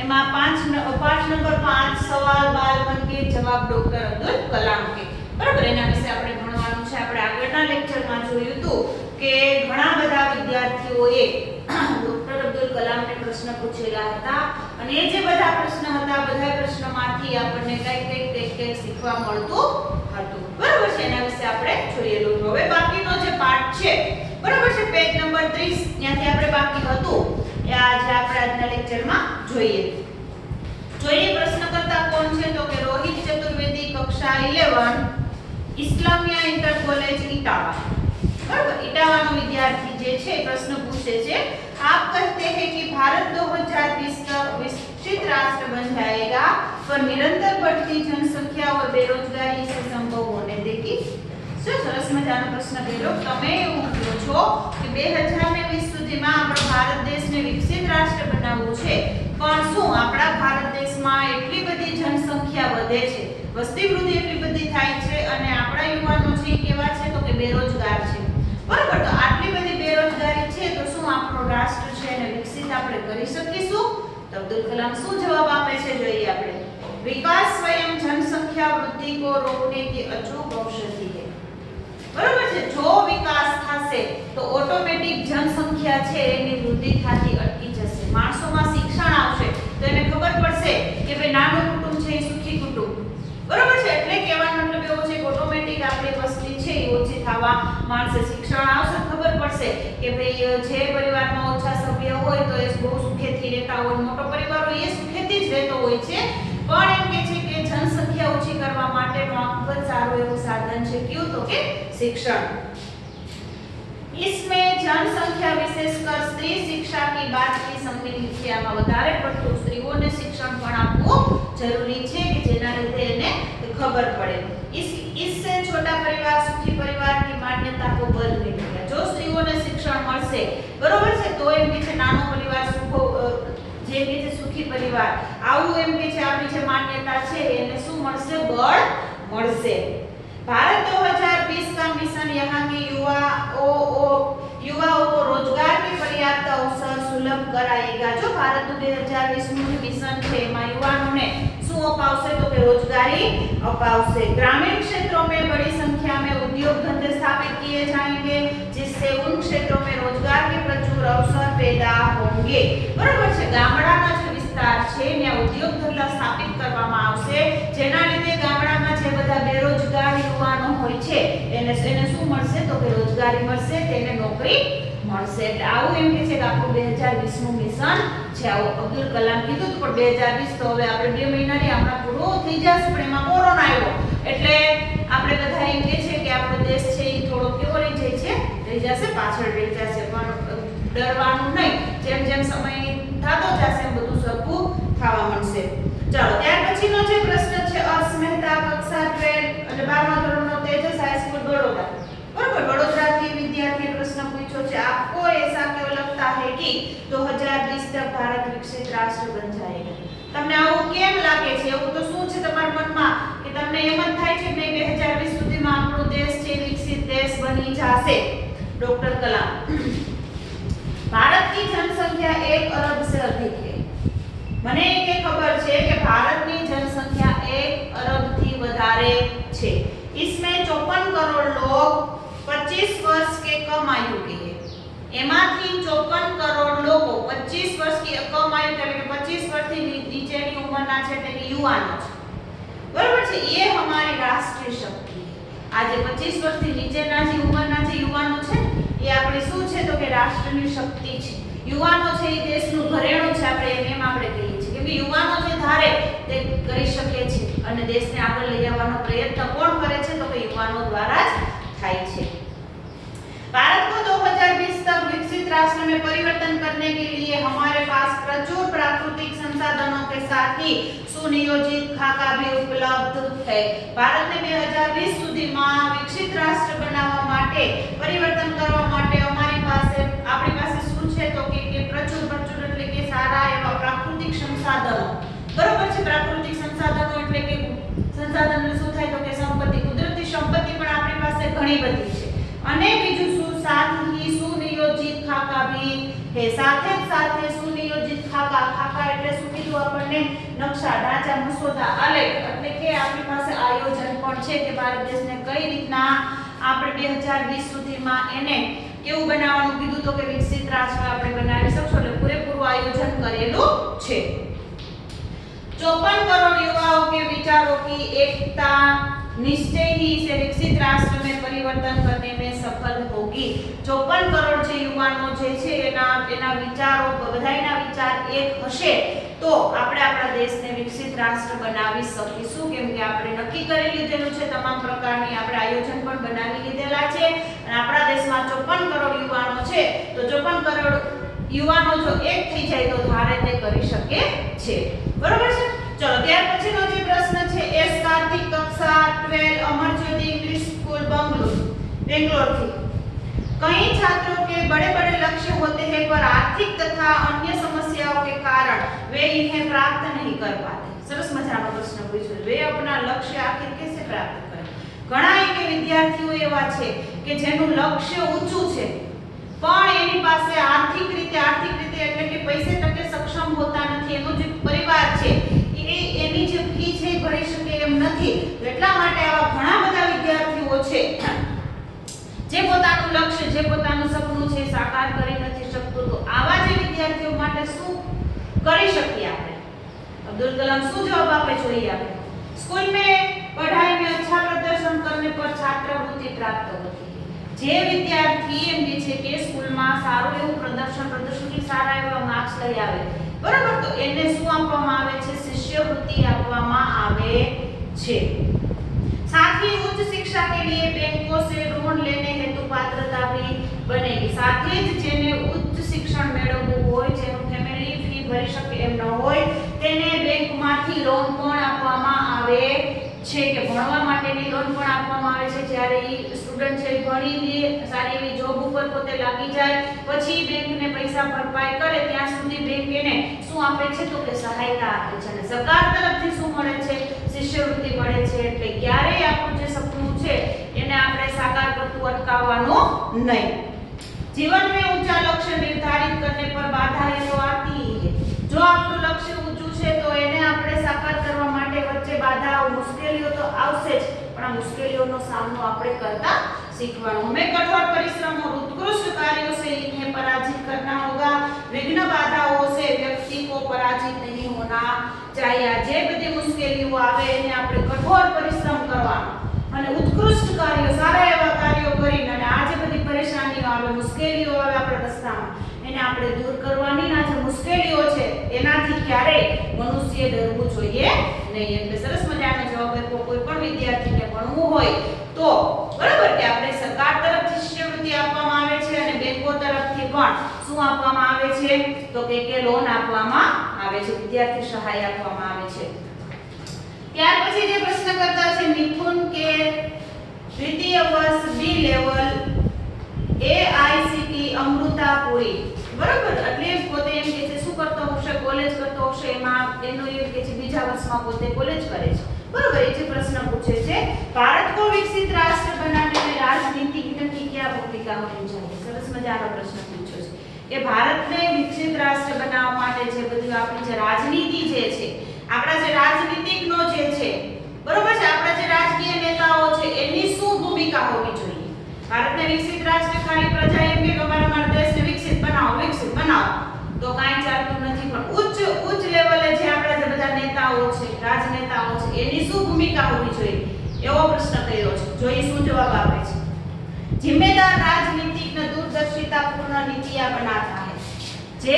એમાં પાઠ નંબર 5 સવાલ બાલપન કે જવાબ ડોક્ટર અબ્દુલ કલામ કે બરાબર એના વિશે આપણે ભણવાનું છે. આપણે આગળના લેક્ચરમાં જોયું હતું કે ઘણા બધા વિદ્યાર્થીઓએ ડોક્ટર અબ્દુલ કલામને પ્રશ્ન પૂછેલા હતા અને એ જે બધા પ્રશ્ન હતા બધા પ્રશ્નોમાંથી આપણને કંઈક શીખવા મળતું હતું. બરાબર છે. એના વિશે આપણે જોયેલું. હવે બાકીનો જે પાઠ છે બરાબર છે પેજ નંબર 30 ત્યાંથી આપણે બાકી હતું એ આજે આપણે આજના લેક્ચરમાં જોઈએ. પ્રશ્નકર્તા કોણ છે તો કે રોહિત ચતુર્વેદી કક્ષા 11 ઇસ્લામિયા ઇન્ટર કોલેજ ઇટાવા. बराबर इटावा नो विद्यार्थी जे छे प्रश्न पूछे छे आप कहते हैं कि भारत 2020 तक विकसित राष्ट्र बन जाएगा पर निरंतर बढ़ती जनसंख्या और बेरोजगारी से संभव होने देगी. सरस मजानो प्रश्न કર્યો. તમે એવું કહો છો કે 2020 સુધીમાં આપણો ભારત દેશને વિકસિત રાષ્ટ્ર બનાવવું છે પણ શું આપણા ભારત દેશમાં એટલી બધી જનસંખ્યા વધે છે વસ્તી વૃદ્ધિ એટલી બધી થાય છે અને આપણા યુવાનો છે કેવા છે તો કે બેરોજગાર છે. બરાબર. તો આટલી બધી બેરોજગારી છે તો શું આપણો રાષ્ટ્ર છે એને વિકસિત આપણે કરી શકીશું? તો અબ્દુલ કલામ શું જવાબ આપે છે જોઈએ આપણે. विकास स्वयं जनसंख्या वृद्धि को रोकने की अचूक औषधि है. बराबर છે. જો વિકાસ થશે તો ઓટોમેટિક જનસંખ્યા છે એની વૃદ્ધિ થાતી અટકી જશે. માણસોમાં શિક્ષણ આવશે તો એને ખબર પડશે કે ભાઈ નાનું કુટુંબ છે એ સુખી કુટુંબ. બરાબર છે. એટલે કહેવાનો મતલબ એવો છે કે ઓટોમેટિક આપણી વસ્તી છે એ ઓછી થવા માંડશે. શિક્ષણ આવશે ખબર પડશે કે ભાઈ જે પરિવારમાં ઓછા સભ્ય હોય તો એ બહુ સુખેથી રહેતા હોય, મોટો પરિવાર હોય એ સુખેથી જ રહેતો હોય છે. પણ એમ કે છે કે જનસંખ્યા ઓછી કરવા માટેનો આ ખૂબ જ સારું એવું સાધન છે કયું તો કે शिक्षण. इसमें जनसंख्या विशेषकर स्त्री शिक्षा की बात की सम्मिलित છે. આમાં વધારે પડતું સ્ત્રીઓને શિક્ષણ પણ આપવું જરૂરી છે કે જેના લીધે એને ખબર પડે. इससे छोटा परिवार सुखी परिवार की मान्यता को बल मिलेगा. જો સ્ત્રીઓને શિક્ષણ મળશે બરોબર છે તો એમ કે છે નાનો પરિવાર સુખો જે કે છે સુખી પરિવાર આવું એમ કે છે આપણી જે માન્યતા છે એને શું મળશે? બળ મળશે. भारत 2020 का मिशन यहाँ के युवाओं को रोजगार के पर्याप्त अवसर सुलभ कराएगा. जो भारत 2020 નું મિશન છે એમાં યુવાનોને શું અપાવશે તો કે રોજગારી અપાવશે. ग्रामीण क्षेत्रों में बड़ी संख्या में उद्योग धंधे स्थापित किए जाएंगे जिससे उन क्षेत्रों में रोजगार के प्रचुर अवसर पैदा होंगे. बराबर છે. ગામડાના જે વિસ્તાર છે ત્યાં ઉદ્યોગ ધંધા સ્થાપિત કરવામાં આવશે જેના લીધે ગામડામાં જે બધા બેરોજગાર યુવાનો હોય છે એને શું મળશે તો કે રોજગારી મળશે, તેને નોકરી મળશે. એટલે આવું એમ કે છે કે આપણું 2020 નું મિશન છે. આવું અબ્દુલ કલામ કીધું પણ 2020 તો હવે આપણે 2 મહિનાની હમણાં પૂરો થઈ જશે પણ એમાં કોરોના આવ્યો એટલે આપણે બધા એમ કે છે કે આપણો દેશ છે એ થોડો કેવો રહી જશે પાછળ રહી જશે. પણ ડરવાનું નહીં. જેમ જેમ સમય થતો જશે એમ બધું સરખું થવા માંડશે. ચાલો ત્યાર પછીનો જે પ્રશ્ન છે અર્શ મહેતા કક્ષા 12 અને 12મા ધોરણનો તેજસ હાઈસ્કૂલ બરોડા. बराबर. वडोदराથી વિદ્યાર્થીએ પ્રશ્ન પૂછ્યો છે आपको ऐसा क्यों लगता है कि 2020 तक भारत विकसित राष्ट्र बन जाएगा. તમને આવું કેમ લાગે છે? એવું તો શું છે તમારા મનમાં કે તમને એમ જ થાય છે કે 2020 સુધીમાં આપણો દેશ છે વિકસિત દેશ બની જશે. डॉक्टर कलाम भारत की जनसंख्या 1 अरब से अधिक है. મને એ ખબર છે કે ભારતની જનસંખ્યા 1 અરબ થી વધારે છે. इसमें 54 करोड़ लोग 25 वर्ष के कम आयु के हैं. એમાંથી 54 કરોડ લોકો 25 વર્ષ की कम आयु એટલે કે 25 વર્ષથી નીચેની ઉંમરના છે એટલે કે યુવાનો છે. બરાબર છે. એ हमारी राष्ट्रीय शक्ति है. આ જે 25 વર્ષથી નીચેના જે ઉંમરના જે યુવાનો છે એ આપણી શું છે તો કે રાષ્ટ્રની શક્તિ છે. યુવાનો છે એ દેશનું ઘરેણું છે. આપણે એમ આપણે કહીએ છીએ કે યુવાનો જે ધારે તે કરી શકે છે અને દેશને આગળ લઈ જવાનો પ્રયત્ન કોણ કરે છે તો કે યુવાનો દ્વારા જ થાય છે. भारत को 2020 तक विकसित राष्ट्र में परिवर्तन करने के लिए हमारे पास प्रचुर प्राकृतिक संसाधनों के साथ ही सुनियोजित खाका भी उपलब्ध है. ભારતને 2020 સુધીમાં વિકસિત રાષ્ટ્ર બનાવવા માટે પરિવર્તન કરવા માટે આપણી પાસે શું છે તો કે પ્રચુર એટલે કે સારા એવા પ્રાકૃતિક સંસાધનો. બરોબર છે. પ્રાકૃતિક સંસાધનો એટલે કે સંસાધનો શું થાય તો કે સંપત્તિ, કુદરતી સંપત્તિ પણ આપણી પાસે ઘણી બધી છે અને બીજું શું साथ ही सुनियोजित खाका भी હે સાથે સુનિયોજિત ખાકા, ખાકા એટલે શું કીધું આપણને, નકશા, ઢાંચા, મસોદા, આલેખ, એટલે કે આપણી પાસે આયોજન પણ છે કે ભારત દેશને કઈ રીતના આપણે 2020 સુધીમાં એને કેવું બનાવવાનું કીધું તો કે વિકસિત રાષ્ટ્ર આપણે બનાવી શકશું, એટલે પૂરેપૂરું આયોજન કરેલું છે। 54 करोड़ युवाओं के विचारों की एकता निश्चय ही इसे विकसित राष्ट्र में परिवर्तन करने में सफल होगी। 54 करोड़ જે યુવાનો જે છે એના વિચારો બધાયના વિચાર એક હશે તો આપણે આપણા દેશને વિકસિત રાષ્ટ્ર બનાવી શકીશું, કેમ કે આપણે નક્કી કરી લીધેલું છે, તમામ પ્રકારની આપણે આયોજન પણ બનાવી લીધેલા છે અને આપણા દેશમાં 54 કરોડ યુવાનો છે તો 54 કરોડ યુવાનો જો એક થઈ જાય તો ભારત તે કરી શકે છે। બરોબર છે। ચલો ત્યાર પછીનો જે પ્રશ્ન છે એસ કાર્તિક કક્ષા 12 अमर ज्योति इंग्लिश स्कूल बेंगलोर थी। कई छात्रों के बड़े-बड़े लक्ष्य होते हैं पर आर्थिक तथा अन्य समस्याओं के कारण वे इन्हें प्राप्त नहीं कर पाते। सरस मजानो प्रश्न पूछ्યો, वे अपना लक्ष्य आखिर कैसे प्राप्त करे। ઘણા કે વિદ્યાર્થીઓ એવા છે કે જેનું લક્ષ્ય ઊંચું છે પણ એની પાસે આર્થિક રીતે એટલે કે પૈસે ટકે સક્ષમ હોતા નથી, એનો જે પરિવાર છે એની જે ફી છે ભરી શકે એમ નથી, એટલા માટે આવા ઘણા બધા વિદ્યાર્થીઓ છે જે પોતાનું લક્ષ્ય જે પોતાનું સપનું છે સાકાર કરી નથી શકતો। તો આવા જે વિદ્યાર્થીઓ માટે શું કરી શકીએ આપણે? અબ્દુલ કલામ શું જવાબ આપે જોઈએ આપણે? स्कूल में पढ़ाई में अच्छा प्रदर्शन करने पर छात्रवृत्ति प्राप्त होती है। જે વિદ્યાર્થી એમ કે છે કે સ્કૂલમાં સારું એવું પ્રદર્શનથી સારા એવા માર્ક્સ લઈ આવે બરાબર, તો એને શું આપવામાં આવે છે? શિષ્યવૃત્તિ આપવામાં આવે છે। साथ ही उच्च शिक्षा के लिए बैंकों से ऋण लेने हेतु पात्रता भी बनेगी। साथ ही जेने उच्च शिक्षण મેળવવું હોય, જેનું ફેમિલી ફી ભરી શકે એમ ન હોય, તેને બેંકમાંથી લોન પણ આપવામાં આવે છે કે ભણવા માટેની લોન પણ આપવામાં આવે છે। જ્યારે ઈ સ્ટુડન્ટ છે ભણી લે, સારી એવી જોબ ઉપર પોતે લાગી જાય, પછી બેંકને પૈસા ભરપાઈ કરે ત્યાં સુધી બેંક એને શું આપે છે તો કે સહાયતા આપે છે અને સરકાર તરફથી શું મળે છે? શિષ્યવૃત્તિ મળે છે। એટલે ક્યારેય આપણું જે સપનું છે એને આપણે સાકાર કરતું અટકાવવાનું નહીં। जीवन में ऊंचा लक्ष्य निर्धारित करने पर बाधाएं तो आती ही है। जो આપણું લક્ષ્ય ઊંચું છે તો એને આપણે સાકાર કરવા માટે વચ્ચે બાધાઓ મુશ્કેલીઓ તો આવશે જ, પણ આ મુશ્કેલીઓનો સામનો આપણે કરતા सीखવાનું। हमें कठोर परिश्रम और उत्कृष्ट कार्यों से इन्हें पराजित करना होगा। विघ्न बाधाओं से व्यक्ति को पराजित नहीं होना चाहिए। जे बધી મુશ્કેલીઓ આવે એને આપણે કઠોર પરિશ્રમ કરવાનો અને ઉત્કૃષ્ટ કાર્યો સારા એવા કાર્યો કરીને અને આ જે બધી પરેશાનીઓ આવે મુશ્કેલીઓ આવે આપણા રસ્તામાં એને આપણે દૂર કરવાની। આ જે મુશ્કેલીઓ છે એનાથી ક્યારે મનુષ્ય ડરવું જોઈએ નહીં। એટલે સરસ મજાનો જવાબ આપ્યો। કોઈ પણ વિદ્યાર્થીને ભણવું હોય તો બરાબર કે આપણે સરકાર તરફથી શિષ્યવૃત્તિ આપવામાં આવે છે અને બેંકો તરફથી પણ શું આપવામાં આવે છે તો કે લોન આપવામાં આવે છે, વિદ્યાર્થી સહાય આપવામાં આવે છે। ત્યાર પછી જે પ્રશ્ન કરતા છે મિથુન કે દ્વિતીય વર્ષ બી લેવલ AICT અમૃતાપુરી બરાબર, એટલે પોતે એમ કે છે શું કરતો હશે? કોલેજ કરતો હશે, એમાં એનો એમ કે છે બીજા વર્ષમાં પોતે કોલેજ કરે છે બરાબર। એ જે પ્રશ્ન પૂછે છે ભારત को विकसित राष्ट्र बनाने में राजनीतिज्ञ की क्या भूमिका होनी चाहिए। સરસ મજાનો પ્રશ્ન પૂછ્યો છે કે ભારતને વિકસિત રાષ્ટ્ર બનાવવા માટે જે બધી આપણી જે રાજનીતિ જે છે, આપણા જે રાજનીતિજ્ઞો જે છે બરોબર છે, આપણા જે રાજકીય નેતાઓ છે એની શું ભૂમિકા હોવી જોઈએ? ભારતને વિકસિત રાષ્ટ્ર ખાલી પ્રજા એમ કે અમારા દેશને વિકસિત બનાવો તો કાંઈ ચાલતું નથી, પણ ઉચ્ચ લેવલે જે આપણા જે બધા નેતાઓ છે રાજનેતાઓ છે એની શું ભૂમિકા હોવી જોઈએ એવો પ્રશ્ન કર્યો છે। જો એ શું જવાબ આપે છે? जिम्मेदार राजनीतिज्ञ दूरदर्शितापूर्ण नीतियां बनाता है। जे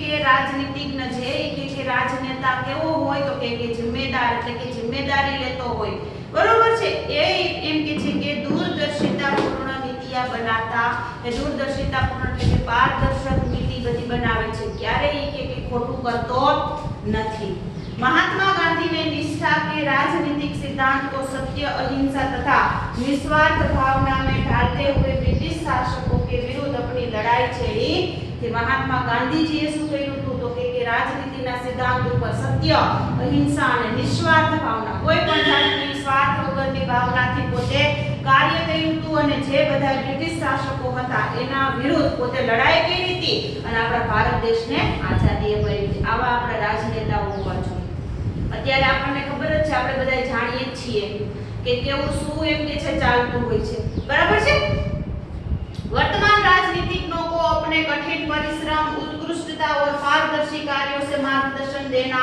के राजनीतिज्ञ जे के राजनेता केवो होय तो के जिम्मेदार એટલે કે જિમ્મેદારી લેતો હોય બરોબર છે, એ એમ કે છે કે दूरदर्शितापूर्ण नीतियां बनाता, એ दूरदर्शितापूर्ण એટલે કે પારદર્શક નીતિ બધી બનાવે છે, ક્યારે એ કે ખોટું કરતો નથી। महात्मा गांधी ने निष्ठा के राजनीतिक सिद्धांत को सत्य, अहिंसा तथा निस्वार्थ भावना में ढालते हुए ब्रिटिश शासकों के विरुद्ध अपनी लड़ाई छेड़ी थी। महात्मा गांधी जी એ શું કર્યું હતું તો કે રાજનીતિના સિદ્ધાંત ઉપર સત્ય, અહિંસા અને નિસ્વાર્થ ભાવના, કોઈ પણ જાતની સ્વાર્થ વગરની ભાવનાથી પોતે કાર્ય કર્યું હતું અને જે બધા બ્રિટિશ શાસકો હતા એના વિરુદ્ધ પોતે લડાઈ કરી હતી અને આપણા ભારત દેશને આઝાદી અપાવી હતી. આવા આપણા રાજનેતાઓ હોવા જોઈએ. અત્યારે આપણને ખબર જ છે, આપણે બધા જાણીએ જ છીએ કે કેવું શું એમ કે છે ચાલતું હોય છે, બરાબર છે. वर्तमान राजनीतिज्ञों को अपने कठिन परिश्रम, उत्कृष्टता और पारदर्शी कार्यों से मार्गदर्शन देना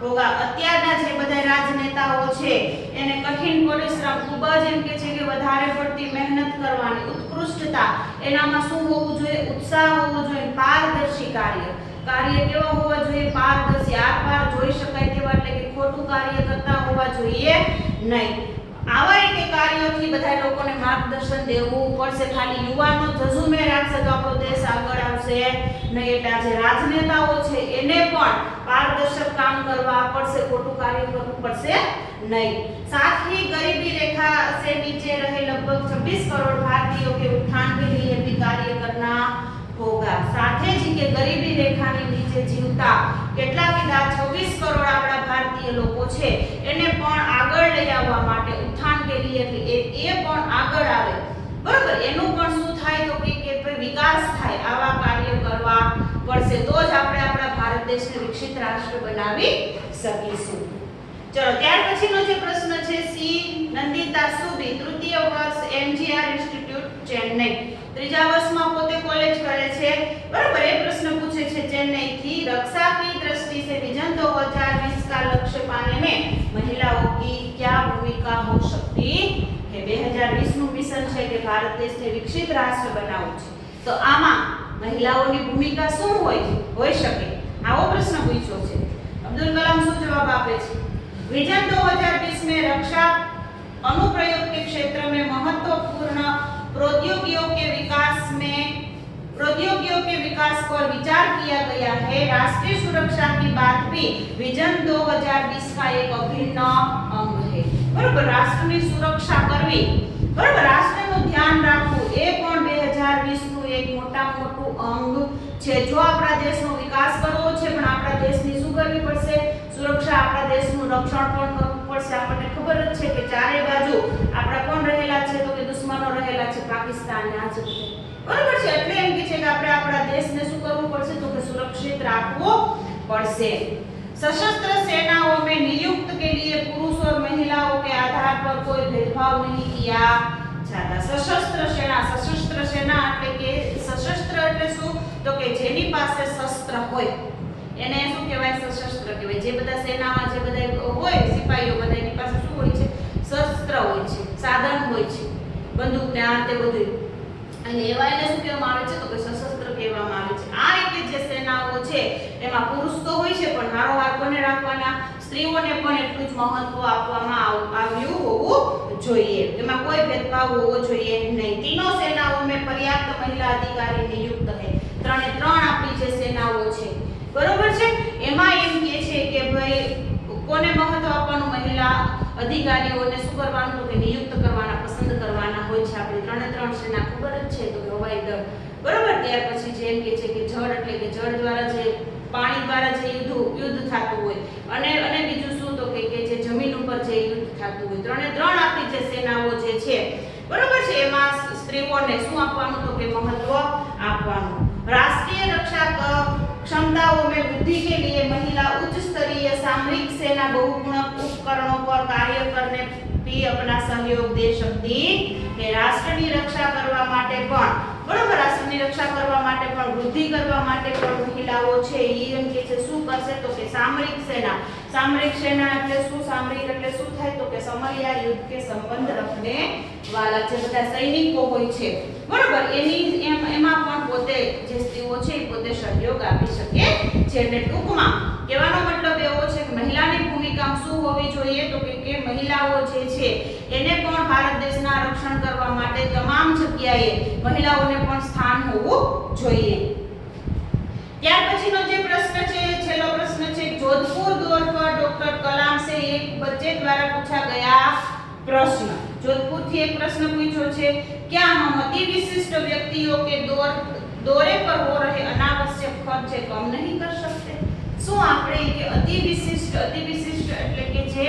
होगा. અત્યારના જે બધા રાજનેતાઓ છે એને કઠિન પરિશ્રમ, ખૂબ જ એમ કે છે કે વધારે પડતી મહેનત કરવાની, ઉત્કૃષ્ટતા એનામાં શું હોવું જોઈએ, ઉત્સાહ હોવો જોઈએ, પારદર્શી કાર્ય કેવા હોવા જોઈએ, પારદર્શી, આરપાર જોઈ શકાય તેવા, એટલે કે ખોટું કાર્ય કરતા હોવા જોઈએ નહીં. આવા એક કાર્યોથી બધા લોકોને માર્ગદર્શન દેવું પડશે. ખાલી યુવાનો જઝુમે રાખશે તો આપણો દેશ આગળ આવશે નહીં. એટલે આ જે રાજનેતાઓ છે એને પણ પારદર્શક કામ કરવા પડશે, ખોટું કાર્ય કરવું પડશે नहीं. साथ ही गरीबी रेखा से नीचे रहे लगभग 26 करोड़ भारतीयों के उत्थान के लिए भी कार्य करना होगा. સાથે જ કે ગરીબી રેખાની નીચે જીવતા કેટલા કીધા 26 કરોડ આપણા ભારતીય લોકો છે એને પણ આગળ લઈ આવવા માટે, ઉત્થાન કે लिए એ પણ આગળ આવે, બરોબર. એનું પણ શું થાય તો કે વિકાસ થાય. આવા કાર્ય કરવા પડશે તો જ આપણે આપણા ભારત દેશને વિકસિત રાષ્ટ્ર બનાવી શકીશું. ચલો ત્યાર પછીનો જે પ્રશ્ન છે સી નંદિતા સુબી, તૃતીય વર્ષ એમજીઆર ઇન્સ્ટિટ્યૂટ ચેન્નઈ, ત્રીજા વર્ષમાં પોતે કોલેજ કરે છે, બરાબર. એ પ્રશ્ન પૂછે છે चेन्नई થી, रक्षा की दृष्टि से विजन 2020 का लक्ष्य पाने में महिलाओं की क्या भूमिका हो सकती है. 2020 નું મિશન છે કે ભારત દેશને વિકસિત રાષ્ટ્ર બનાવવું છે, તો આમાં મહિલાઓની ભૂમિકા શું હોઈ શકે, આવો પ્રશ્ન પૂછ્યો છે. અબ્દુલ કલામ શું જવાબ આપે છે? विजन 2020 में रक्षा अनुप्रयोग के क्षेत्र में महत्वपूर्ण प्रौद्योगिकियों के विकास पर विचार किया गया है. राष्ट्रीय सुरक्षा की बात भी विजन 2020 का एक अभिन्न अंग है, बराबर. राष्ट्રની સુરક્ષા કરવી, બરાબર, રાષ્ટ્રનું ધ્યાન રાખવું એ પણ 2020 નું એક મોટું અંગ છે. જો આપણા દેશનો વિકાસ કરવો છે પણ આપણા દેશની શું કરવી પડશે, સુરક્ષા, આપણા દેશનું રક્ષણ પણ કરવું પડશે. આપણને ખબર જ છે કે ચારે બાજુ આપણા કોણ રહેલા છે તો કે દુશ્મનો રહેલા છે, પાકિસ્તાન આ જ છે, બરાબર છે. એટલે એમ કે છે કે આપણે આપણા દેશને શું કરવું પડશે તો કે સુરક્ષિત રાખવો પડશે. सशस्त्र सेनाओं में नियुक्त के लिए पुरुष और महिलाओं के आधार पर कोई भेदभाव नहीं किया जाता. सशस्त्र सेना એટલે કે સશસ્ત્ર એટલે શું તો કે જેની પાસે શસ્ત્ર હોય એને શું કહેવાય, સશસ્ત્ર કહેવાય. જે બધા સેનામાં જે બધા હોય સિપાહીઓ, બધા એની પાસે શું હોય છે, શસ્ત્ર હોય છે, સાધન હોય છે, બંદૂક ને આ તે બધું. અને એવા એને શું કહેવામાં આવે છે તો કે સશસ્ત્ર કહેવામાં આવે છે. આ રીતે જે સેનાઓ છે એમાં પુરુષ તો હોય છે પણ હારોહાર કોને રાખવાના, સ્ત્રીઓને પણ એટલું જ મહત્વ આપવામાં આવ્યું હોવું જોઈએ. એમાં કોઈ ભેદભાવ હોવો જોઈએ નહીં. तीनों सेनाओं में पर्याप्त महिला अधिकारी नियुक्त है. ત્રણે ત્રણ આપણી જે સેનાઓ છે, બરોબર છે, એમાં એમ કહે છે કે ભાઈ કોને મહત્વ આપવાનું, મહિલા અધિકારીઓને શું કરવાનું તો કે નિયુક્ત કરવાના, પસંદ કરવાના હોય છે. આપણે ત્રણ સેના ખબર જ છે તો હવાઈ દળ, બરોબર. ત્યાર પછી જે એમ કે છે કે જળ એટલે કે જળ દ્વારા જે પાણી દ્વારા જે યુદ્ધ થતું હોય, અને બીજું શું તો કે જે જમીન ઉપર જે યુદ્ધ થતું હોય. ત્રણ આપણી જે સેનાઓ જે છે, બરોબર છે, એમાં સ્ત્રીઓને શું આપવાનું તો કે મહત્વ આપવાનું. राष्ट्रीय रक्षा क्षमताओं में वृद्धि के लिए महिला उच्च स्तरीय सामरिक सेना बहुगुणक उपकरणों पर कार्य करने भी अपना सहयोग दे सकती है. राष्ट्રની રક્ષા કરવા માટે પણ, બરોબર, રાષ્ટ્રની રક્ષા કરવા માટે પણ, વૃદ્ધિ કરવા માટે પણ મહિલાઓ છે એ એમ કે છે શું કરશે તો કે સામરિક સેના. સામરિક સેના એટલે શું, સામરિક એટલે શું થાય તો કે સમરિયા યુદ્ધ કે સંબંધ રખને વાલા, જે બધા સૈનિકો હોય છે, બરોબર, એમાં પણ પોતે જે સ્ત્રીઓ છે એ પોતે સહયોગ આપી શકે છે. એટલે ટૂંકમાં કહેવાનો મતલબ એવો છે કે મહિલાની ભૂમિકા શું હોવી જોઈએ તો કે મહિલાઓ જે છે એને પણ ભારત દેશના રક્ષણ કરવા માટે તમામ જગ્યાએ મહિલાઓને પણ સ્થાન હોવું જોઈએ. ત્યાર પછીનો જે પ્રશ્ન છે, છેલ્લો પ્રશ્ન છે, जोधपुर दौर पर डॉक्टर कलाम से एक बच्चे द्वारा पूछा गया प्रश्न. जोधपुर થી એક પ્રશ્ન પૂછ્યો છે, क्या हम अति विशिष्ट व्यक्तियों के दौरे पर हो रहे अनावश्यक खर्च कम नहीं कर सकते. શું આપણે કે અતિ વિશિષ્ટ એટલે કે જે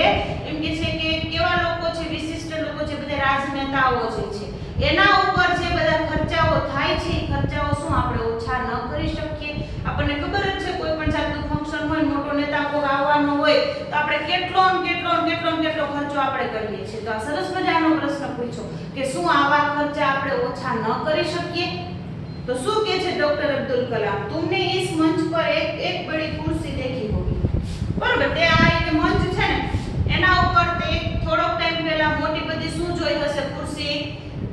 એમ કે છે કે કેવા લોકો છે, વિશિષ્ટ લોકો છે, બધા રાજનેતાઓ જે છે એના ઉપર જે બધા ખર્ચાઓ થાય છે એ ખર્ચાઓ શું આપણે ઓછા ન કરી આપણને ખબર જ છે કોઈ પણ જાતનું ફંક્શન હોય, મોટો નેતા કોઈ આવવાનો હોય તો આપણે કેટલો ખર્ચો આપણે કરીએ છીએ. તો આ સરસ મજાનો પ્રશ્ન પૂછ્યો કે શું આવા ખર્ચા આપણે ઓછા ન કરી શકીએ? तो शू के छे डॉक्टर अब्दुल कलाम, तुमने इस मंच पर एक बड़ी कुर्सी देखी होगी. बराबर, ते आ एक मंच छे ने एना ઉપર તે થોડોક ટાઈમ પહેલા મોટી બધી શું જોઈ હશે? ખુરશી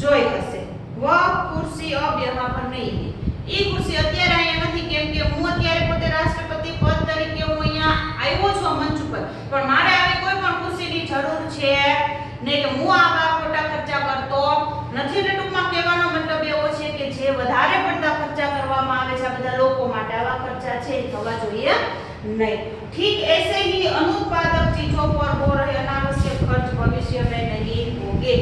જોઈ હશે. वह कुर्सी अब यहाँ पर नहीं है. ई कुर्सी અત્યારે અહીંયા નથી, કેમ કે હું અત્યારે પોતે રાષ્ટ્રપતિ પદ તરીકે હું અહીંયા આવ્યો છું મંચ ઉપર, પણ મારે આવી કોઈ પણ ખુરશીની જરૂર છે નહીં, કે હું આવા ખોટા ખર્ચા કરતો નથી. એટલે ટૂંકમાં કહેવાનો મતલબ એવો છે કે જે વધારે પડતા ખર્ચા કરવામાં આવે છે આ બધા લોકો માટે, આવા ખર્ચા છે એ થવા જોઈએ नहीं. ठीक ऐसे ही अनुत्पादक चीजों पर हो रहे अनावश्यक खर्च भविष्य में नहीं होंगे.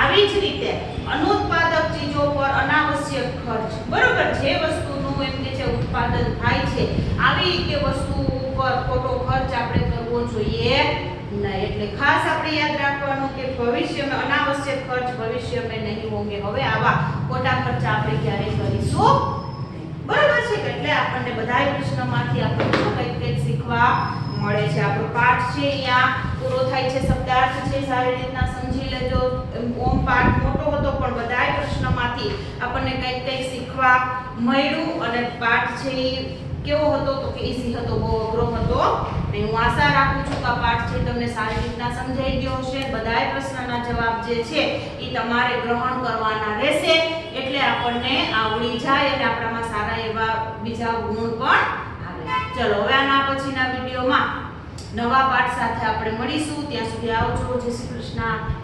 આવી જ રીતે अनुत्पादक चीजों पर अनावश्यक खर्च, बरोबर, જે વસ્તુનું એમ કે છે ઉત્પાદન થાય છે આવી કે વસ્તુ ઉપર ખોટો ખર્ચ આપણે કરવો જોઈએ नहीं. એટલે ખાસ આપણે યાદ રાખવાનું કે ભવિષ્યમાં અનાવશ્યક ખર્ચ ભવિષ્ય में नहीं होंगे. હવે આવા ખોટા ખર્ચા આપણે ક્યારે કરીશું? બરાબર છે કે એટલે આપણને બધાય પ્રશ્નોમાંથી આપણને કંઈક શીખવા મળે છે. આપણો પાઠ છે અહીંયા પૂરો થાય છે. શબ્દાર્થ છે સારી રીતના સમજી લેજો. ઓમ પાઠ મોટો હતો પણ બધાય પ્રશ્નોમાંથી આપણને કંઈક શીખવા મળ્યું. અને પાઠ છે એ કેવો હતો? તો કે ઈઝી હતો, બહુ અઘરો હતો. અને હું આશા રાખું છું કે આ પાઠ છે તમને સારી રીતના સમજાઈ ગયો હશે. બધાય પ્રશ્નના જવાબ જે છે એ તમારે ગ્રહણ કરવાના રહેશે, એટલે આપણને આવડી જાય અને આપણામાં સારા એવા બીજા ગુણ પણ આવે. ચલો હવે આના પછીના વિડીયોમાં નવા પાઠ સાથે આપણે મળીશું. ત્યાં સુધી આવજો. જય શ્રી કૃષ્ણ.